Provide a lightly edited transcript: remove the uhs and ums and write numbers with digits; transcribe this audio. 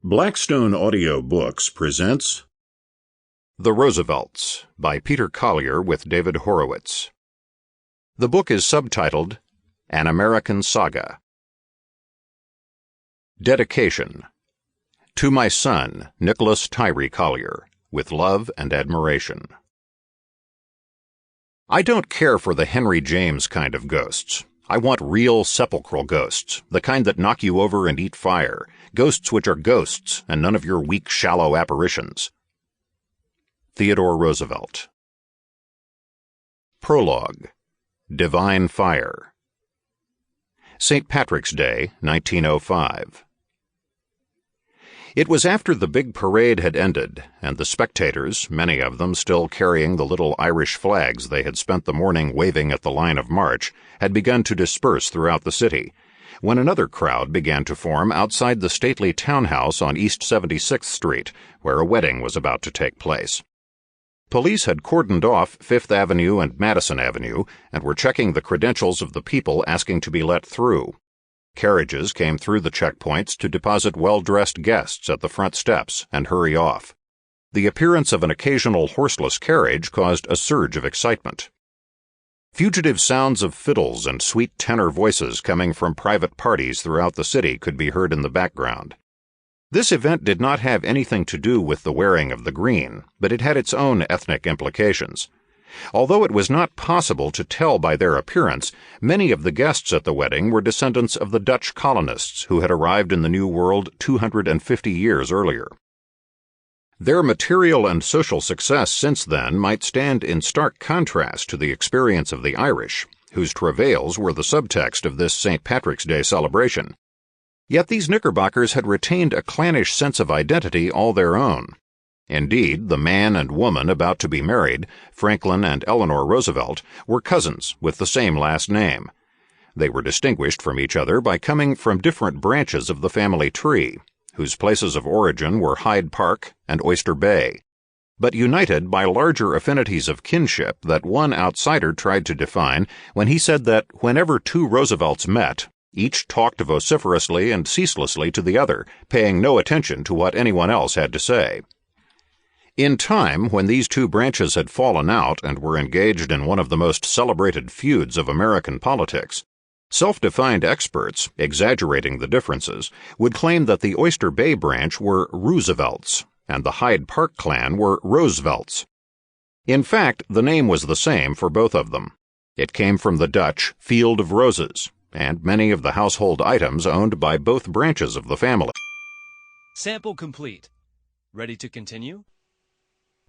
Blackstone Audiobooks presents The Roosevelts by Peter Collier with David Horowitz. The book is subtitled An American Saga. Dedication. To my son, Nicholas Tyree Collier, with love and admiration. I don't care for the Henry James kind of ghosts. I want real sepulchral ghosts, the kind that knock you over and eat fire, ghosts which are ghosts and none of your weak, shallow apparitions. Theodore Roosevelt. Prologue. Divine Fire. St. Patrick's Day, 1905. It was after the big parade had ended, and the spectators, many of them still carrying the little Irish flags they had spent the morning waving at the line of march, had begun to disperse throughout the city, when another crowd began to form outside the stately townhouse on East 76th Street, where a wedding was about to take place. Police had cordoned off Fifth Avenue and Madison Avenue and were checking the credentials of the people asking to be let through. Carriages came through the checkpoints to deposit well-dressed guests at the front steps and hurry off. The appearance of an occasional horseless carriage caused a surge of excitement. Fugitive sounds of fiddles and sweet tenor voices coming from private parties throughout the city could be heard in the background. This event did not have anything to do with the wearing of the green, but it had its own ethnic implications. Although it was not possible to tell by their appearance, many of the guests at the wedding were descendants of the Dutch colonists who had arrived in the New World 250 years earlier. Their material and social success since then might stand in stark contrast to the experience of the Irish, whose travails were the subtext of this St. Patrick's Day celebration. Yet these Knickerbockers had retained a clannish sense of identity all their own. Indeed, the man and woman about to be married, Franklin and Eleanor Roosevelt, were cousins with the same last name. They were distinguished from each other by coming from different branches of the family tree, whose places of origin were Hyde Park and Oyster Bay, but united by larger affinities of kinship that one outsider tried to define when he said that whenever two Roosevelts met, each talked vociferously and ceaselessly to the other, paying no attention to what anyone else had to say. In time, when these two branches had fallen out and were engaged in one of the most celebrated feuds of American politics, self-defined experts, exaggerating the differences, would claim that the Oyster Bay branch were Roosevelts, and the Hyde Park clan were Roosevelts. In fact, the name was the same for both of them. It came from the Dutch Field of Roses, and many of the household items owned by both branches of the family. Sample complete. Ready to continue?